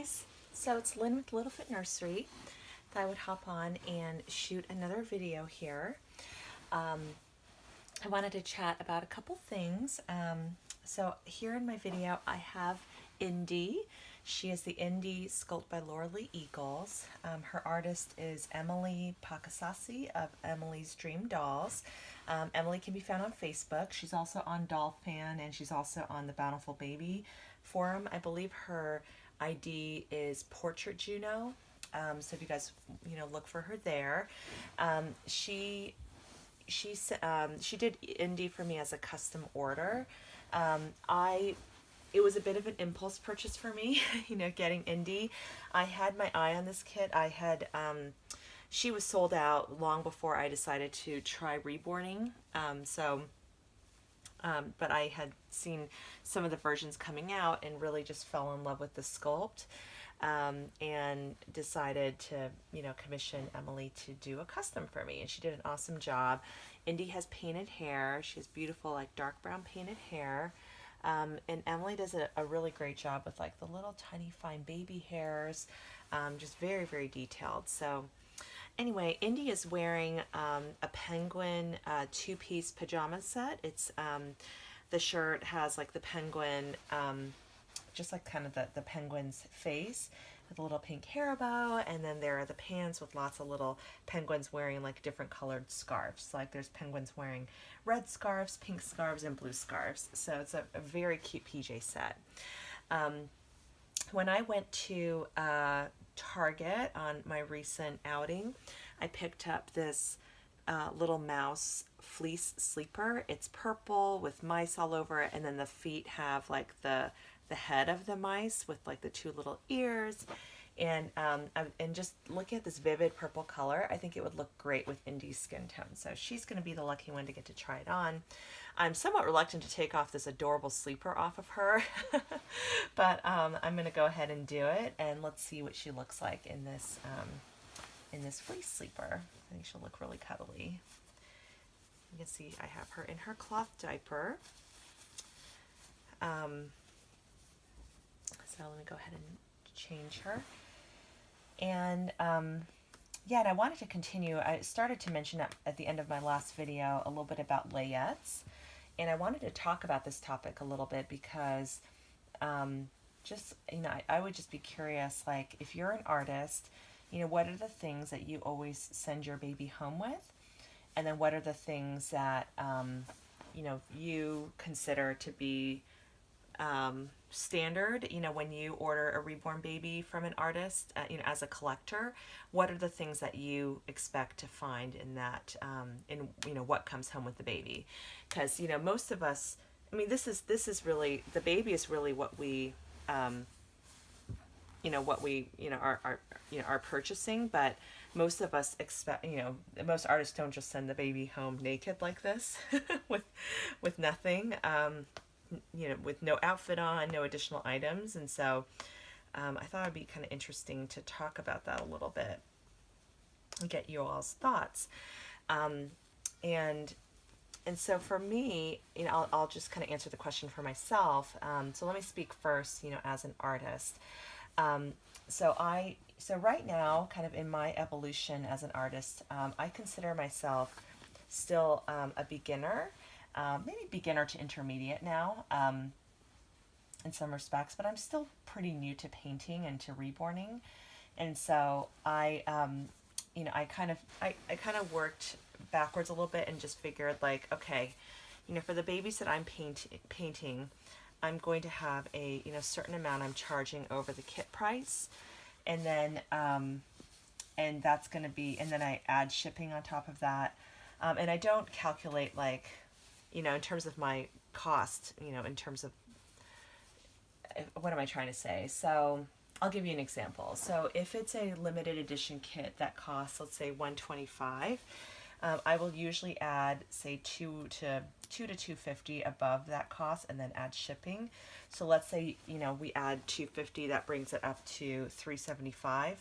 guys, so it's Lynn with Littlefoot Nursery. Thought I would hop on and shoot another video here. I wanted to chat about a couple things. So here in my video I have Indy. She is the Indy sculpt by Laura Lee Eagles. Her artist is Emily Pakasasi of Emily's Dream Dolls. Emily can be found on Facebook. She's also on Doll Fan, and she's also on the Bountiful Baby forum. I believe her ID is Portrait Juno. So if you guys look for her there. She did Indy for me as a custom order. It was a bit of an impulse purchase for me, getting Indy. I had my eye on this kit. She was sold out long before I decided to try reborning. But I had seen some of the versions coming out and really just fell in love with the sculpt, and decided to, commission Emily to do a custom for me. And she did an awesome job. Indy has painted hair. She has beautiful, like dark brown painted hair. And Emily does a really great job with like the little tiny fine baby hairs, just very, very detailed. So anyway, Indy is wearing a penguin two-piece pajama set. It's the shirt has like the penguin, just like kind of the penguin's face with a little pink hair bow, and then there are the pants with lots of little penguins wearing like different colored scarves. Like there's penguins wearing red scarves, pink scarves, and blue scarves. So it's a very cute PJ set. When I went to Target on my recent outing, I picked up this little mouse fleece sleeper. It's purple with mice all over it, and then the feet have like the head of the mice with like the two little ears. And just looking at this vivid purple color, I think it would look great with Indy's skin tone. So she's going to be the lucky one to get to try it on. I'm somewhat reluctant to take off this adorable sleeper off of her, but I'm going to go ahead and do it, and let's see what she looks like in this fleece sleeper. I think she'll look really cuddly. You can see I have her in her cloth diaper. So let me go ahead and change her. And yeah, and I wanted to continue. I started to mention at the end of my last video a little bit about layettes, and I wanted to talk about this topic a little bit because just, I would just be curious, like if you're an artist, what are the things that you always send your baby home with? And then what are the things that, you consider to be standard, when you order a reborn baby from an artist, as a collector? What are the things that you expect to find in that, what comes home with the baby? Because, most of us, this is really, the baby is really what we, are purchasing, but most of us expect, most artists don't just send the baby home naked like this with nothing, with no outfit on, no additional items. And so I thought it'd be kind of interesting to talk about that a little bit and get you all's thoughts. And so for me, I'll just kind of answer the question for myself. So let me speak first, as an artist. So right now, kind of in my evolution as an artist, I consider myself still a beginner, maybe beginner to intermediate now, in some respects, but I'm still pretty new to painting and to reborning. And so I kind of worked backwards a little bit and just figured like, okay, for the babies that I'm painting, I'm going to have a, certain amount I'm charging over the kit price. And then, and that's going to be, and then I add shipping on top of that. And I don't calculate like, in terms of my cost, in terms of, what am I trying to say? So I'll give you an example. So if it's a limited edition kit that costs, let's say $125, I will usually add, say, $2 to $250 above that cost, and then add shipping. So let's say, we add $250, that brings it up to $375,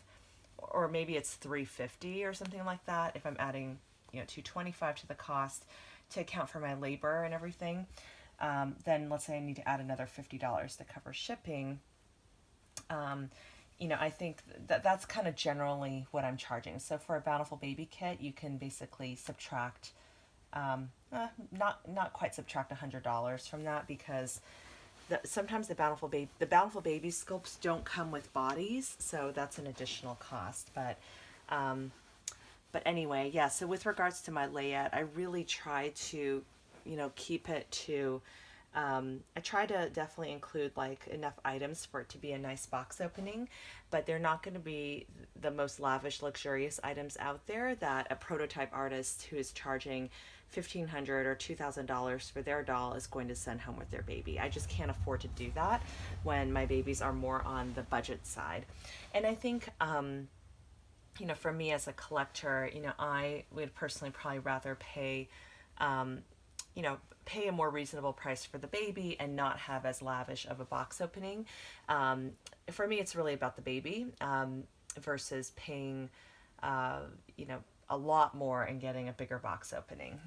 or maybe it's $350 or something like that. If I'm adding, $225 to the cost to account for my labor and everything, then let's say I need to add another $50 to cover shipping. I think that that's kind of generally what I'm charging. So for a Bountiful Baby kit, you can basically subtract, not quite subtract $100 from that, because sometimes the Bountiful Baby sculpts don't come with bodies, so that's an additional cost. But anyway, yeah. So with regards to my layette, I really try to, keep it to. I try to definitely include like enough items for it to be a nice box opening, but they're not going to be the most lavish, luxurious items out there that a prototype artist who is charging $1,500 or $2,000 for their doll is going to send home with their baby. I just can't afford to do that when my babies are more on the budget side. And I think, for me as a collector, I would personally probably rather pay, um, pay a more reasonable price for the baby and not have as lavish of a box opening. For me, it's really about the baby, versus paying, uh, you know, a lot more and getting a bigger box opening.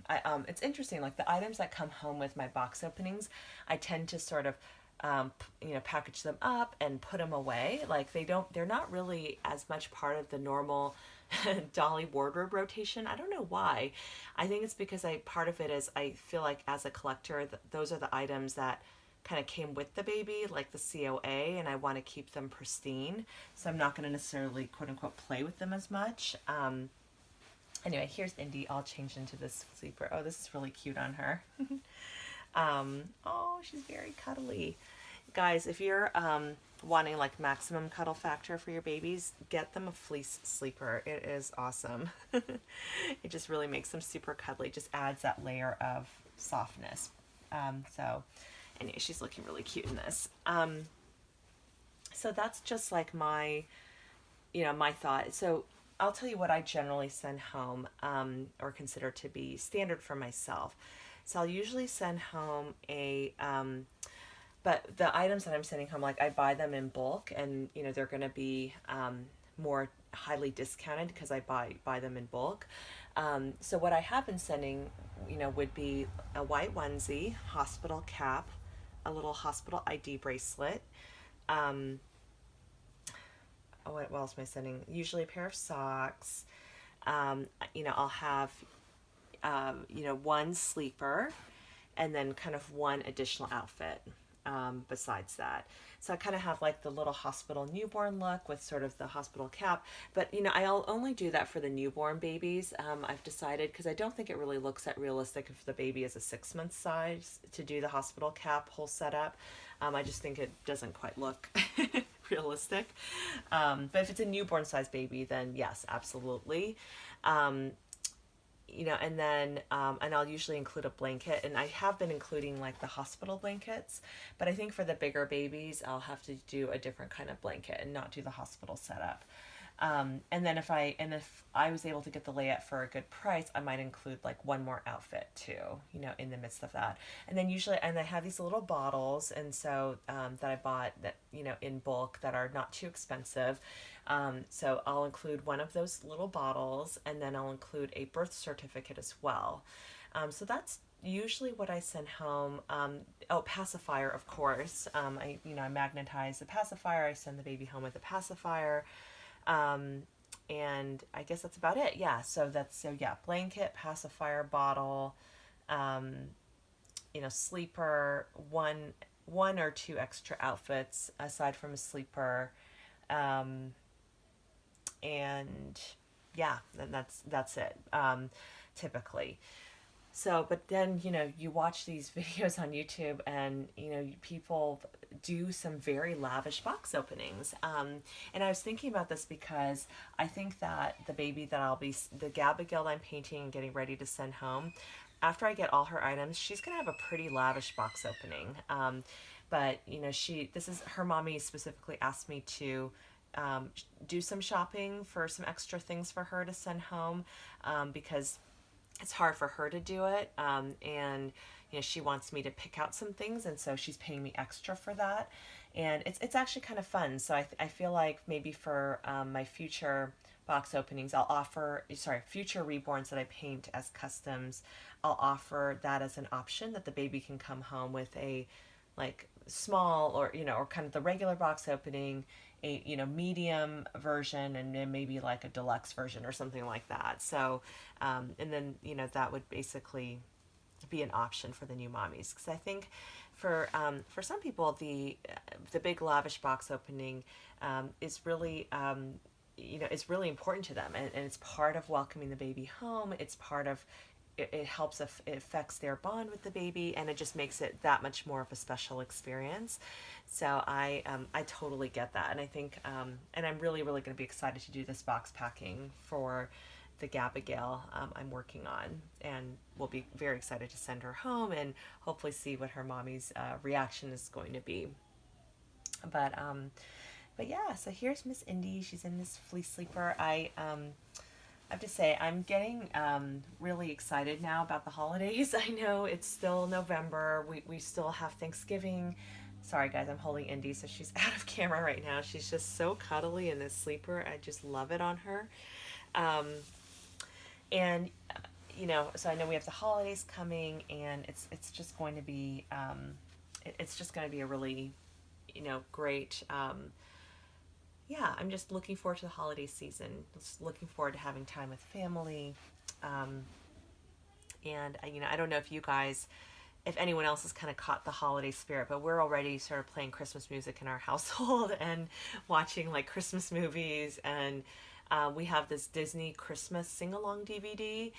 It's interesting, like the items that come home with my box openings, I tend to sort of, package them up and put them away. Like they're not really as much part of the normal dolly wardrobe rotation. I don't know why. I think it's because part of it is I feel like as a collector, those are the items that kind of came with the baby, like the COA, and I want to keep them pristine. So I'm not going to necessarily quote unquote play with them as much. Anyway, here's Indy all changed into this sleeper. Oh, this is really cute on her. Oh, she's very cuddly. Guys, if you're wanting like maximum cuddle factor for your babies, get them a fleece sleeper. It is awesome. It just really makes them super cuddly. Just adds that layer of softness. So anyway, she's looking really cute in this. So that's just like my thought. So I'll tell you what I generally send home, or consider to be standard for myself. So I'll usually send home but the items that I'm sending home, like I buy them in bulk, and they're going to be more highly discounted because I buy them in bulk. So what I have been sending, would be a white onesie, hospital cap, a little hospital ID bracelet. What else am I sending? Usually a pair of socks. I'll have one sleeper, and then kind of one additional outfit besides that. So I kind of have like the little hospital newborn look with sort of the hospital cap, but I'll only do that for the newborn babies. I've decided, because I don't think it really looks that realistic if the baby is a 6-month size, to do the hospital cap whole setup. I just think it doesn't quite look realistic. But if it's a newborn size baby, then yes, absolutely. And then, and I'll usually include a blanket, and I have been including like the hospital blankets, but I think for the bigger babies, I'll have to do a different kind of blanket and not do the hospital setup. And then if I was able to get the layette for a good price, I might include like one more outfit too, in the midst of that. And then usually, and I have these little bottles, and so that I bought that, in bulk, that are not too expensive. So I'll include one of those little bottles, and then I'll include a birth certificate as well. So that's usually what I send home. Pacifier, of course. I magnetize the pacifier. I send the baby home with a pacifier. And I guess that's about it. Yeah. So blanket, pacifier, bottle, sleeper, one or two extra outfits aside from a sleeper. And yeah, then that's it, typically. So, but then, you watch these videos on YouTube, and, people do some very lavish box openings. And I was thinking about this because I think that the baby that the Gabigail I'm painting and getting ready to send home, after I get all her items, she's going to have a pretty lavish box opening. But, her mommy specifically asked me to do some shopping for some extra things for her to send home, because it's hard for her to do it, and she wants me to pick out some things, and so she's paying me extra for that, and it's actually kind of fun. So I feel like maybe for my future box openings, future reborns that I paint as customs, I'll offer that as an option, that the baby can come home with a like small, or or kind of the regular box opening, a medium version, and then maybe like a deluxe version or something like that. So and then that would basically be an option for the new mommies, because I think for some people the big lavish box opening is really is really important to them, and it's part of welcoming the baby home. It's part of it helps if it affects their bond with the baby, and it just makes it that much more of a special experience. So I totally get that, and I think and I'm really going to be excited to do this box packing for the Gabigail I'm working on, and we'll be very excited to send her home and hopefully see what her mommy's reaction is going to be. But yeah, so here's Miss Indy. She's in this fleece sleeper. I have to say, I'm getting really excited now about the holidays. I know it's still November. We still have Thanksgiving. Sorry, guys, I'm holding Indy, so she's out of camera right now. She's just so cuddly in this sleeper. I just love it on her. Um, and so I know we have the holidays coming, and it's just going to be it's just going to be a really great. Yeah, I'm just looking forward to the holiday season. Just looking forward to having time with family. Um, and I don't know if you guys, if anyone else has kind of caught the holiday spirit, but we're already sort of playing Christmas music in our household and watching like Christmas movies, and we have this Disney Christmas sing-along DVD.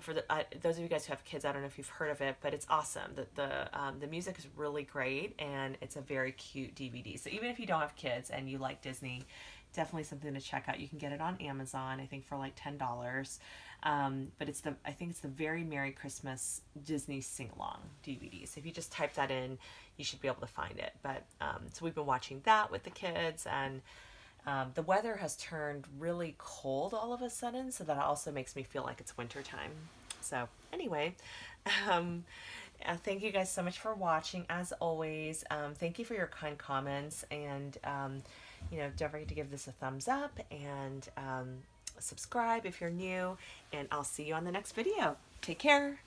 For those of you guys who have kids, I don't know if you've heard of it, but it's awesome. The music is really great, and it's a very cute DVD. So even if you don't have kids and you like Disney, definitely something to check out. You can get it on Amazon, I think, for like $10. But I think it's the Very Merry Christmas Disney Sing-Along DVD. So if you just type that in, you should be able to find it. But so we've been watching that with the kids, and the weather has turned really cold all of a sudden, so that also makes me feel like it's winter time. So anyway, thank you guys so much for watching. As always, thank you for your kind comments, and don't forget to give this a thumbs up, and subscribe if you're new, and I'll see you on the next video. Take care.